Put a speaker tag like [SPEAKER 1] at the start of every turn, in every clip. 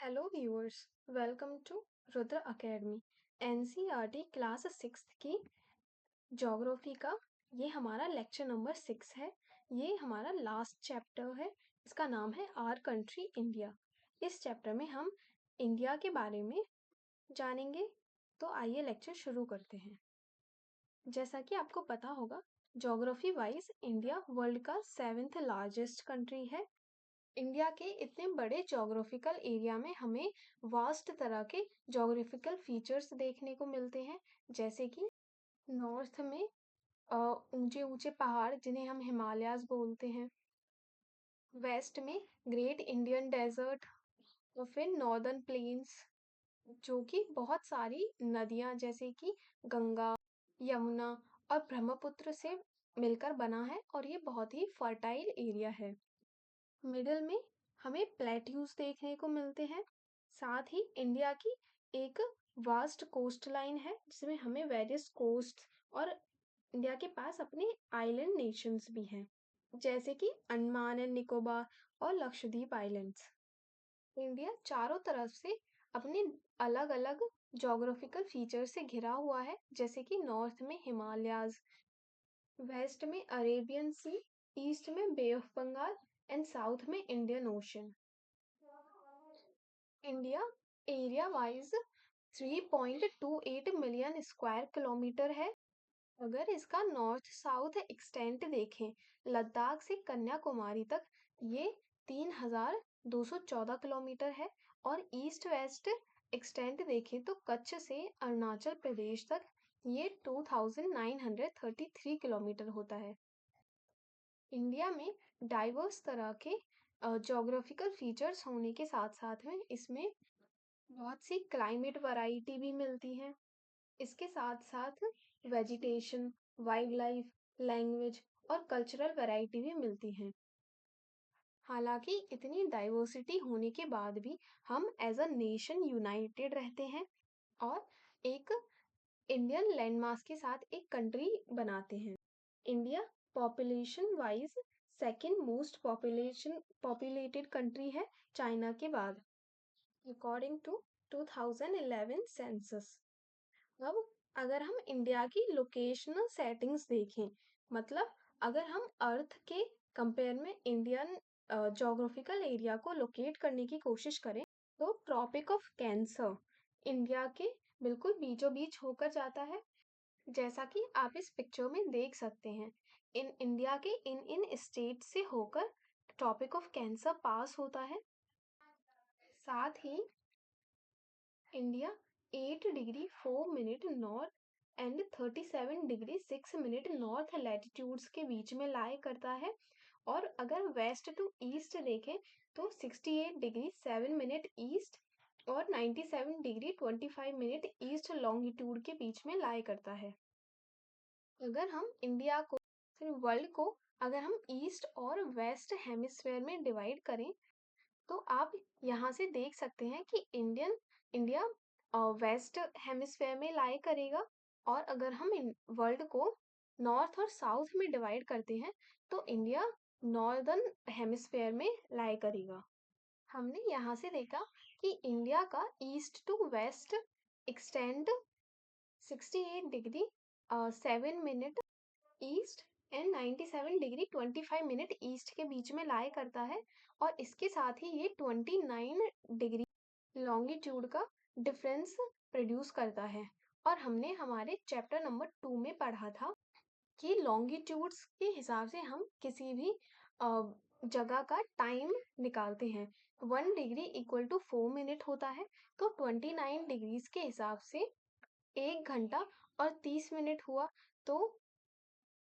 [SPEAKER 1] Hello viewers, welcome to Rudra academy. NCERT class 6 की geography का ये हमारा लेक्चर नंबर 6 है। ये हमारा लास्ट चैप्टर है। इसका नाम है आवर कंट्री इंडिया। इस चैप्टर में हम इंडिया के बारे में जानेंगे। तो आइए लेक्चर शुरू करते हैं। जैसा कि आपको पता होगा, ज्योग्राफी वाइज इंडिया वर्ल्ड का 7th लार्जेस्ट कंट्री है। इंडिया के इतने बड़े ज्योग्राफिकल एरिया में हमें वास्ट तरह के ज्योग्राफिकल फीचर्स देखने को मिलते हैं, जैसे कि नॉर्थ में ऊंचे ऊंचे पहाड़ जिन्हें हम हिमालयाज बोलते हैं, वेस्ट में ग्रेट इंडियन डेजर्ट और फिर नॉर्दर्न प्लेन्स जो कि बहुत सारी नदियां जैसे कि गंगा, यमुना और ब्रह्मपुत्र से मिलकर बना है और ये बहुत ही फर्टाइल एरिया है। मिडिल में हमें प्लेट्यूज देखने को मिलते हैं। साथ ही इंडिया की एक वास्ट कोस्ट लाइन है जिसमें हमें वेरियस कोस्ट और इंडिया के पास अपने आइलैंड नेशंस भी हैं, जैसे कि अंडमान एंड निकोबार और लक्षद्वीप आइलैंड्स। इंडिया चारों तरफ से अपने अलग अलग ज्योग्राफिकल फीचर से घिरा हुआ है, जैसे कि नॉर्थ में हिमालयाज, वेस्ट में अरेबियन सी, ईस्ट में बे ऑफ बंगाल एंड साउथ में Indian ocean. India area wise 3.28 million square kilometre है। अगर इसका नॉर्थ साउथ एक्सटेंट देखें, लद्दाख से कन्याकुमारी तक, ये 3214 किलोमीटर है। और ईस्ट वेस्ट एक्सटेंट देखें तो कच्छ से अरुणाचल प्रदेश तक ये 2933 किलोमीटर होता है। इंडिया में डाइवर्स तरह के ज्योग्राफिकल फीचर्स होने के साथ साथ में इसमें बहुत सी क्लाइमेट वैरायटी भी मिलती है। इसके साथ साथ वेजिटेशन, वाइल्ड लाइफ, लैंग्वेज और कल्चरल वैरायटी भी मिलती है। हालांकि इतनी डाइवर्सिटी होने के बाद भी हम एज अ नेशन यूनाइटेड रहते हैं और एक इंडियन लैंडमास के साथ एक कंट्री बनाते हैं। India population wise second most populated country है चाइना के बाद, अकॉर्डिंग टू 2011 सेंसस। अब अगर हम इंडिया की लोकेशनल सेटिंग्स देखें, मतलब अगर हम अर्थ के कंपेयर में इंडियन ज्योग्राफिकल एरिया को लोकेट करने की कोशिश करें, तो ट्रॉपिक ऑफ कैंसर इंडिया के बिल्कुल बीचों बीच होकर जाता है, जैसा कि आप इस पिक्चर में देख सकते हैं। इन इंडिया के इन स्टेट से होकर ट्रॉपिक ऑफ कैंसर पास होता है। साथ ही India 8 degree 4 minute north and 37 degree 6 minute north latitudes के बीच में लाई करता है। और अगर वेस्ट टू ईस्ट देखें तो 68 डिग्री 7 मिनट ईस्ट और 97 डिग्री 25 मिनट ईस्ट लॉन्गिट्यूड के बीच में लाई करता है। अगर हम इंडिया को, फिर वर्ल्ड को अगर हम ईस्ट और वेस्ट हेमिस्फेयर में डिवाइड करें, तो आप यहाँ से देख सकते हैं कि इंडिया वेस्ट हेमिस्फेयर में लाई करेगा। और अगर हम वर्ल्ड को नॉर्थ और साउथ में डिवाइड करते हैं तो इंडिया नॉर्दर्न हेमिस्फेयर में लाई करेगा। हमने यहाँ से देखा कि इंडिया का east to west extend 68 degree 7 minute east and 97 degree 25 minute east के बीच में लाई करता है। और इसके साथ ही ये 29 डिग्री लॉन्गिट्यूड का डिफरेंस प्रोड्यूस करता है। और हमने हमारे चैप्टर नंबर 2 में पढ़ा था कि लॉन्गिट्यूड्स के हिसाब से हम किसी भी जगह का टाइम निकालते हैं। 1 डिग्री इक्वल टू 4 मिनट होता है, तो 29 डिग्रीज के हिसाब से 1 घंटा और 30 मिनट हुआ। तो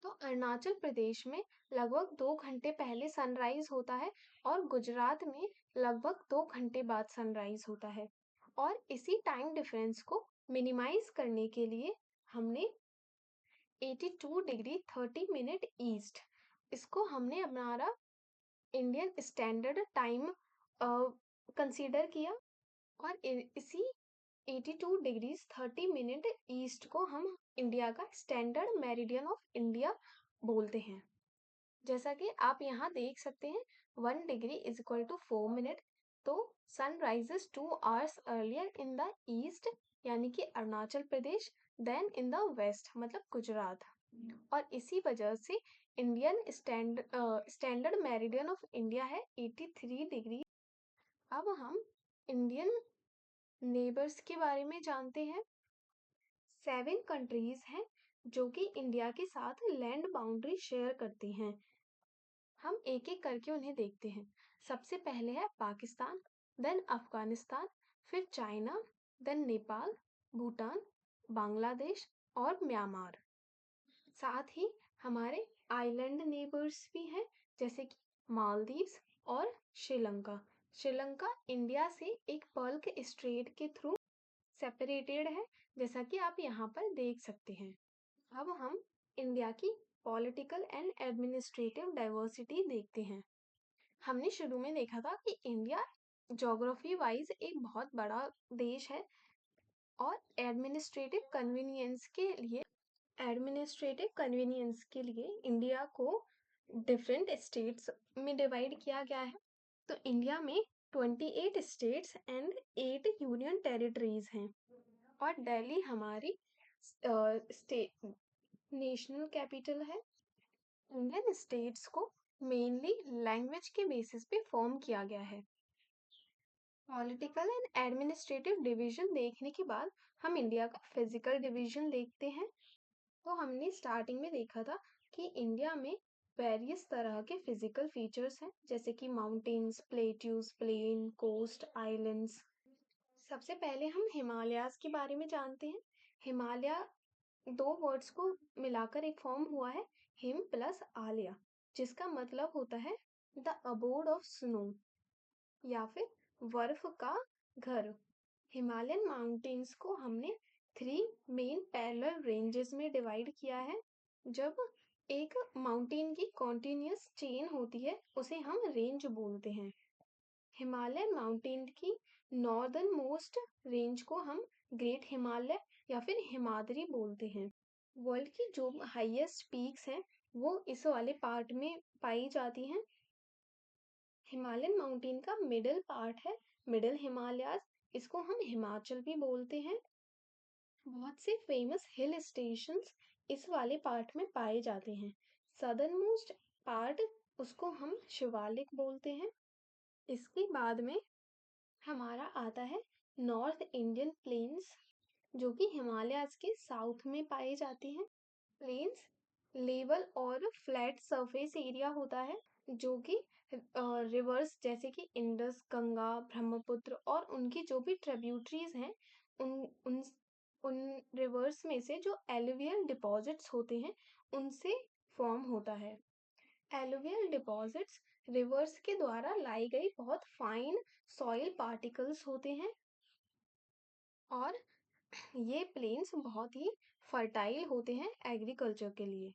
[SPEAKER 1] अरुणाचल प्रदेश में लगभग 2 घंटे पहले सनराइज होता है और गुजरात में लगभग 2 घंटे बाद सनराइज होता है। और इसी टाइम डिफरेंस को मिनिमाइज करने के लिए हमने 82 डिग्री 30 मिनट ईस्ट, इसको हमने हमारा इंडियन स्टैंडर्ड टाइम कंसीडर किया। और इसी 82 डिग्रीज 30 मिनट ईस्ट को हम इंडिया का स्टैंडर्ड मेरिडियन ऑफ इंडिया बोलते हैं। जैसा कि आप यहाँ देख सकते हैं, 1 degree is equal to 4 minute, तो sun rises 2 hours earlier in the east यानी कि Arunachal Pradesh, then in the west मतलब गुजरात। और इसी वजह से Indian standard meridian of India है 83 डिग्री। अब हम इंडियन नेबर्स के बारे में जानते हैं। 7 कंट्रीज हैं जो कि इंडिया के साथ लैंड बाउंड्री शेयर करती हैं। हम एक एक करके उन्हें देखते हैं। सबसे पहले है पाकिस्तान, देन अफगानिस्तान, फिर चाइना, देन नेपाल, भूटान, बांग्लादेश और म्यांमार। साथ ही हमारे आइलैंड नेबर्स भी हैं जैसे कि मालदीव्स और श्रीलंका। श्रीलंका इंडिया से एक बल्क स्ट्रेट के थ्रू सेपरेटेड है, जैसा कि आप यहाँ पर देख सकते हैं। अब हम इंडिया की पॉलिटिकल एंड एडमिनिस्ट्रेटिव डाइवर्सिटी देखते हैं। हमने शुरू में देखा था कि इंडिया ज्योग्राफी वाइज एक बहुत बड़ा देश है और एडमिनिस्ट्रेटिव कन्वीनियंस के लिए इंडिया को डिफरेंट स्टेट्स में डिवाइड किया गया है। तो इंडिया में 28 स्टेट्स एंड 8 यूनियन टेरिटरीज हैं और दिल्ली हमारी स्टेट नेशनल कैपिटल है। इंडियन स्टेट्स को मेनली लैंग्वेज के बेसिस पे फॉर्म किया गया है। पॉलिटिकल एंड एडमिनिस्ट्रेटिव डिवीजन देखने के बाद हम इंडिया का फिजिकल डिवीजन देखते हैं। तो हमने स्टार्टिंग में देखा था कि इंडिया में वेरियस तरह के फिजिकल फीचर्स हैं जैसे कि mountains, plateaus, plain, coast, islands. सबसे पहले हम हिमालयाज के बारे में जानते हैं। हिमालय दो वर्ड्स को मिलाकर एक फॉर्म हुआ है, हिम प्लस आलिया, जिसका मतलब होता है द अबोर्ड ऑफ स्नो या फिर बर्फ का घर। हिमालयन माउंटेन्स को हमने 3 मेन पैरेलल रेंजेस में डिवाइड किया है। जब एक माउंटेन की कॉन्टिन्यूस चेन होती है उसे हम रेंज बोलते हैं। हिमालयन माउंटेन की नॉर्दर्न मोस्ट रेंज को हम ग्रेट हिमालय या फिर हिमाद्री बोलते हैं। वर्ल्ड की जो हाईएस्ट पीक्स हैं वो इस वाले पार्ट में पाई जाती हैं। हिमालयन माउंटेन का मिडिल पार्ट है मिडिल हिमालयाज, इसको हम हिमाचल भी बोलते हैं। बहुत से फेमस हिल स्टेशंस इस वाले पार्ट में पाए जाते हैं। सदर्न मोस्ट पार्ट उसको हम शिवालिक बोलते हैं। इसके बाद में हमारा आता है नॉर्थ इंडियन प्लेन्स जो कि हिमालयाज के साउथ में पाए जाते हैं। प्लेन्स लेवल और फ्लैट सरफेस एरिया होता है जो कि रिवर्स जैसे कि इंडस, गंगा, ब्रह्मपुत्र और उनकी जो भी ट्रिब्यूटरीज हैं उन उन उन रिवर्स में से जो एलुवियल डिपॉजिट्स होते हैं उनसे फॉर्म होता है। एलुवियल डिपॉजिट्स रिवर्स के द्वारा लाई गई बहुत फाइन सॉइल पार्टिकल्स होते हैं और ये प्लेन्स बहुत ही फर्टाइल होते हैं एग्रीकल्चर के लिए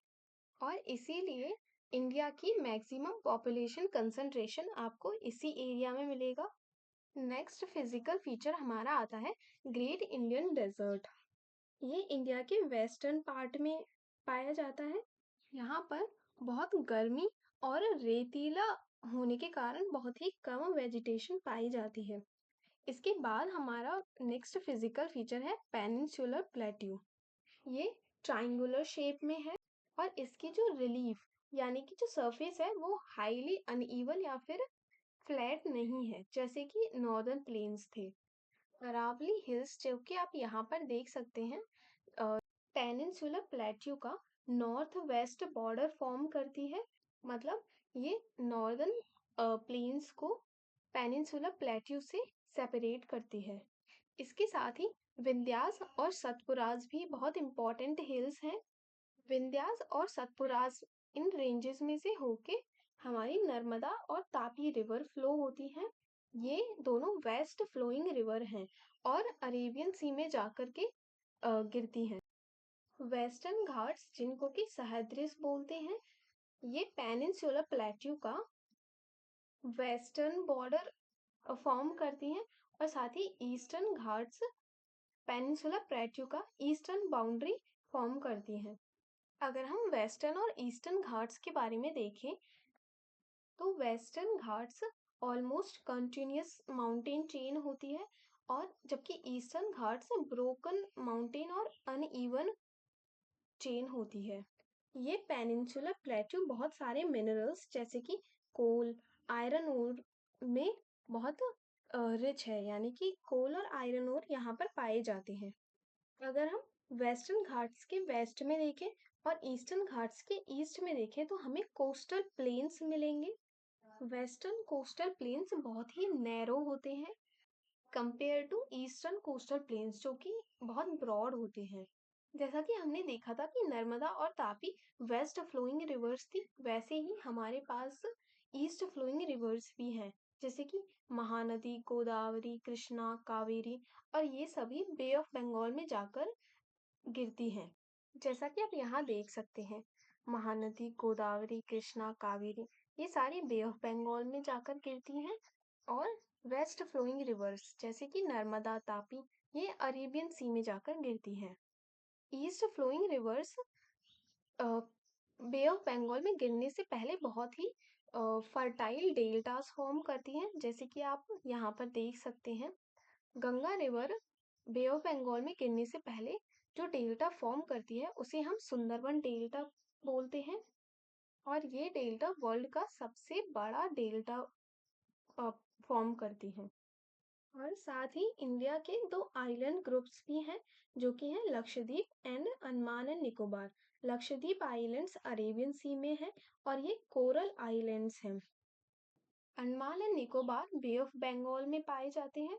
[SPEAKER 1] और इसीलिए इंडिया की मैक्सिमम पॉपुलेशन कंसंट्रेशन आपको इसी एरिया में मिलेगा। नेक्स्ट फिजिकल फीचर हमारा आता है ग्रेट इंडियन डेजर्ट। ये इंडिया के वेस्टर्न पार्ट में पाया जाता है। यहाँ पर बहुत गर्मी और रेतीला होने के कारण बहुत ही कम वेजिटेशन पाई जाती है। इसके बाद हमारा नेक्स्ट फिजिकल फीचर है पेनिनसुलर प्लेट्यू। ये ट्राइंगुलर शेप में है और इसकी जो रिलीफ यानी कि जो सरफेस है वो हाईली अनइवन या फिर फ्लैट नहीं है जैसे कि नॉर्दर्न प्लेन्स थे। अरावली हिल्स जो कि आप यहाँ पर देख सकते हैं पेनिनसुलर प्लेट्यू का नॉर्थ वेस्ट बॉर्डर फॉर्म करती है। मतलब ये नॉर्दर्न प्लेन्स को पेनिनसुलर प्लेट्यू से सेपरेट करती है। इसके साथ ही विंध्यास और सतपुराज भी बहुत इंपॉर्टेंट हिल्स हैं। विंध्यास और सतपुराज इन रेंजेस में से होके हमारी नर्मदा और तापी रिवर फ्लो होती हैं। ये दोनों वेस्ट फ्लोइंग रिवर हैं और अरेबियन सी में जाकर के गिरती हैं। वेस्टर्न घाट्स जिनको कि सह्याद्रीज बोलते हैं, ये पेनिनसुलर प्लेट्यू का वेस्टर्न बॉर्डर फॉर्म करती हैं और साथ ही ईस्टर्न घाट्स पेनिनसुलर प्लेट्यू का ईस्टर्न बाउंड्री फॉर्म करती हैं। अगर हम वेस्टर्न और ईस्टर्न घाट्स के बारे में देखें तो western Ghats almost continuous mountain chain होती है, और जबकि ईस्टर्न घाट्स ब्रोकन माउंटेन और अनइवन चेन होती है। ये पेनिनसुलर प्लेट्यू बहुत सारे मिनरल्स जैसे कि कोल, आयरन ओर में बहुत रिच है, यानी कि कोल और आयरन ओर यहाँ पर पाए जाते हैं। अगर हम वेस्टर्न घाट्स के वेस्ट में देखें और ईस्टर्न घाट्स के ईस्ट में देखें तो हमें कोस्टल प्लेन्स मिलेंगे। वेस्टर्न कोस्टल प्लेन्स बहुत ही नैरो होते हैं compare to eastern coastal plains, जो कि बहुत ब्रॉड होते हैं। जैसा कि हमने देखा था कि नर्मदा और तापी वेस्ट फ्लोइंग रिवर्स थी, वैसे ही हमारे पास ईस्ट फ्लोइंग रिवर्स भी हैं, जैसे कि महानदी, गोदावरी, कृष्णा, कावेरी, और ये सभी बे ऑफ बंगाल में जाकर गिरती हैं। जैसा कि आप यहाँ देख सकते हैं, महानदी, गोदावरी, कृष्णा, कावेरी, ये सारी बे ऑफ बंगाल में जाकर गिरती हैं। और वेस्ट फ्लोइंग रिवर्स जैसे कि नर्मदा, तापी, ये अरेबियन सी में जाकर गिरती हैं। East flowing rivers bay of Bengal में गिरने से पहले बहुत ही फर्टाइल डेल्टास फॉर्म करती हैं, जैसे कि आप यहाँ पर देख सकते हैं। Ganga river bay of Bengal में गिरने से पहले जो डेल्टा फॉर्म करती है उसे हम सुंदरबन डेल्टा बोलते हैं, और ये डेल्टा वर्ल्ड का सबसे बड़ा डेल्टा फॉर्म करती है। और साथ ही इंडिया के दो आइलैंड ग्रुप्स भी हैं, जो कि हैं Lakshadweep and Andaman and Nicobar. Lakshadweep islands Arabian sea में है और ये कोरल आइलैंड्स हैं। Andaman and Nicobar bay of Bengal में पाए जाते हैं।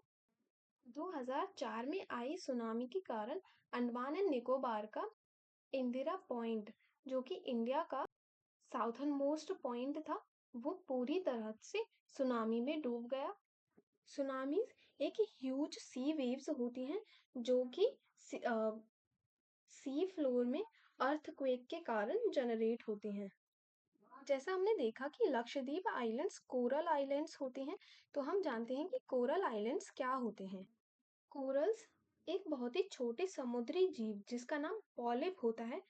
[SPEAKER 1] 2004 में आई सुनामी के कारण अंडमान एंड निकोबार का इंदिरा पॉइंट, जो कि इंडिया का साउथर्न मोस्ट पॉइंट था, वो पूरी तरह से सुनामी में डूब गया। सुनामीज एक ह्यूज सी वेव्स होती हैं जो कि सी फ्लोर में अर्थक्वेक के कारण जनरेट होती हैं। जैसा हमने देखा कि लक्षद्वीप आइलैंड्स कोरल आइलैंड्स होते हैं, तो हम जानते हैं कि कोरल आइलैंड्स क्या होते हैं। कोरल्स एक बहुत ही छोटे समुद्री जीव जिसका नाम पॉलिप होता है,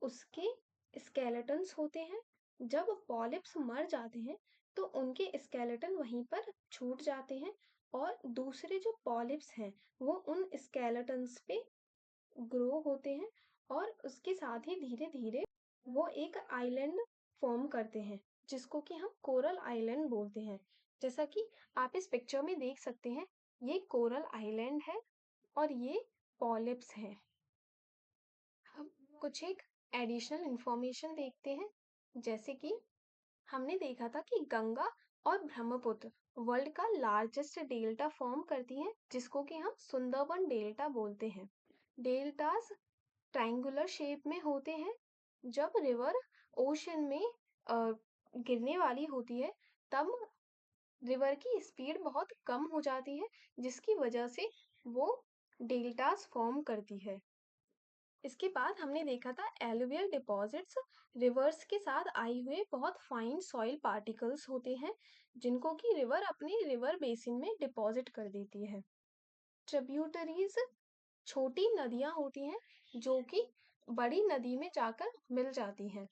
[SPEAKER 1] उसके स्केलेटन्स होते हैं। जब पॉलिप्स मर जाते हैं तो उनके स्केलेटन वहीं पर छूट जाते हैं, और दूसरे जो पॉलिप्स हैं वो उन स्केलेटन्स पे ग्रो होते हैं, और उसके साथ ही धीरे धीरे वो एक आइलैंड फॉर्म करते हैं, जिसको कि हम कोरल आइलैंड बोलते हैं। जैसा कि आप इस पिक्चर में देख सकते हैं, ये कोरल आइलैंड है और ये पॉलिप्स है। हम कुछ एक एडिशनल इंफॉर्मेशन देखते हैं, जैसे कि हमने देखा था कि गंगा और ब्रह्मपुत्र वर्ल्ड का लार्जेस्ट डेल्टा फॉर्म करती हैं, जिसको कि हम सुंदरबन डेल्टा बोलते हैं। डेल्टास ट्रायंगुलर शेप में होते हैं। जब रिवर ओशन में गिरने वाली होती है तब रिवर की स्पीड बहुत कम हो जाती है, जिसकी वजह से वो डेल्टास फॉर्म करती है। इसके बाद हमने देखा था एलुवियल डिपॉजिट्स रिवर्स के साथ आए हुए बहुत फाइन सॉइल पार्टिकल्स होते हैं, जिनको कि रिवर अपने रिवर बेसिन में डिपॉजिट कर देती है। ट्रिब्यूटरीज छोटी नदियां होती हैं जो कि बड़ी नदी में जाकर मिल जाती हैं।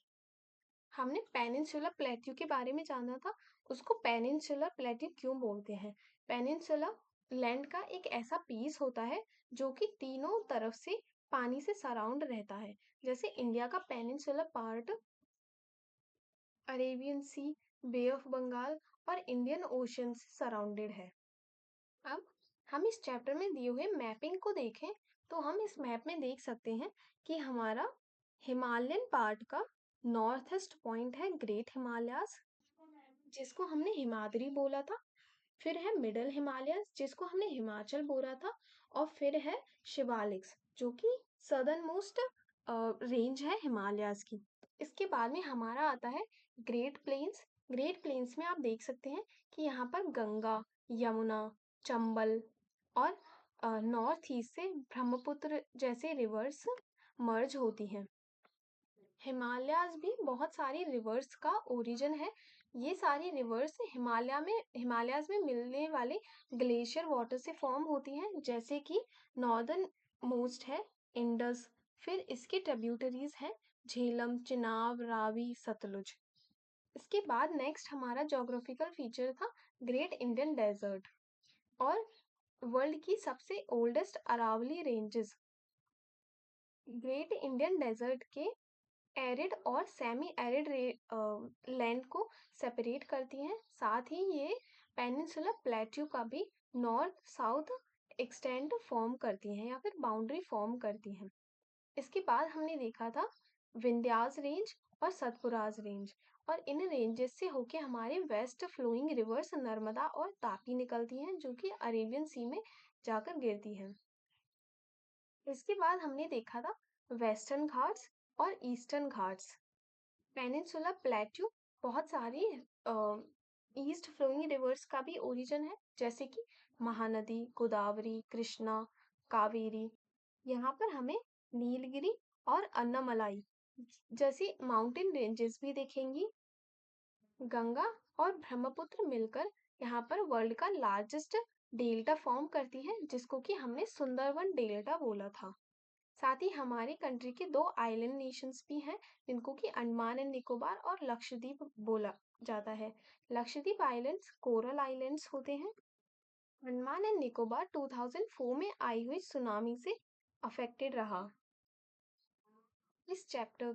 [SPEAKER 1] हमने पेनिनसुलर प्लेट्यू के बारे में जाना था, उसको पेनिनसुलर प्लेट्यू क्यों बोलते हैं। पेनिनसुला लैंड का एक ऐसा पीस होता है जो कि तीनों तरफ से पानी से सराउंड रहता है, जैसे इंडिया का peninsular part Arabian sea, bay of Bengal और इंडियन ओशन से सराउंडेड है। अब हम इस चैप्टर में दिए हुए मैपिंग को देखें तो हम इस मैप में देख सकते हैं कि हमारा हिमालयन पार्ट का नॉर्थ ईस्ट पॉइंट है ग्रेट हिमालयाज, जिसको हमने हिमाद्री बोला था। फिर है मिडल हिमालयस जिसको हमने हिमाचल बोला था, और फिर है शिवालिक्स जो कि सदर्न मोस्ट रेंज है हिमालयास की। इसके बाद में हमारा आता है ग्रेट प्लेन्स। ग्रेट प्लेन्स में आप देख सकते हैं कि यहाँ पर गंगा, यमुना, चंबल और नॉर्थ ईस्ट से ब्रह्मपुत्र जैसे रिवर्स मर्ज होती हैं। हिमालयाज भी बहुत सारी रिवर्स का ओरिजिन है। ये सारी रिवर्स हिमालयाज में मिलने वाले ग्लेशियर वाटर से फॉर्म होती हैं, जैसे कि नॉर्दर्न मोस्ट है इंडस, फिर इसके ट्रिब्यूटरीज हैं झेलम, चिनाब, रावी, सतलुज। इसके बाद नेक्स्ट हमारा ज्योग्राफिकल फीचर था ग्रेट इंडियन डेजर्ट और वर्ल्ड की सबसे oldest Aravalli ranges great Indian desert के एरिड और सेमी एरिड लैंड को सेपरेट करती हैं। साथ ही ये पेनिनसुला प्लेट्यू का भी नॉर्थ साउथ एक्सटेंड फॉर्म करती हैं या फिर बाउंड्री फॉर्म करती हैं। इसके बाद हमने देखा था विंध्यास रेंज और सतपुराज रेंज, और इन रेंजेस से होके हमारे वेस्ट फ्लोइंग रिवर्स नर्मदा और तापी निकलती हैं जो कि अरेबियन सी में जाकर गिरती हैं। इसके बाद हमने देखा था वेस्टर्न घाट्स और ईस्टर्न घाट्स। पेनिनसुला प्लेट्यू बहुत सारी ईस्ट फ्लोइंग रिवर्स का भी ओरिजिन है, जैसे कि महानदी, गोदावरी, कृष्णा, कावेरी। यहाँ पर हमें नीलगिरी और अन्नामलाई जैसी माउंटेन रेंजेस भी दिखेंगी। गंगा और ब्रह्मपुत्र मिलकर यहाँ पर वर्ल्ड का लार्जेस्ट डेल्टा फॉर्म करती है, जिसको कि हमने सुंदरवन डेल्टा बोला था। साथ ही हमारी कंट्री के दो आइलैंड नेशंस भी हैं, जिनको कि अंडमान एंड निकोबार और लक्षद्वीप बोला जाता है। लक्षद्वीप आइलैंड्स कोरल आइलैंड्स होते हैं। अंडमान एंड निकोबार 2004 में आई हुई सुनामी से अफेक्टेड रहा। इस चैप्टर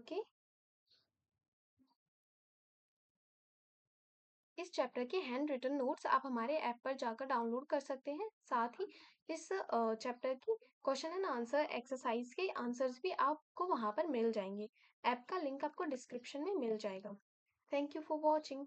[SPEAKER 1] के हैंड रिटन नोट्स आप हमारे ऐप पर जाकर डाउनलोड कर सकते हैं। साथ ही इस चैप्टर की क्वेश्चन एंड आंसर एक्सरसाइज के आंसर्स भी आपको वहां पर मिल जाएंगे। ऐप का लिंक आपको डिस्क्रिप्शन में मिल जाएगा। Thank you for watching.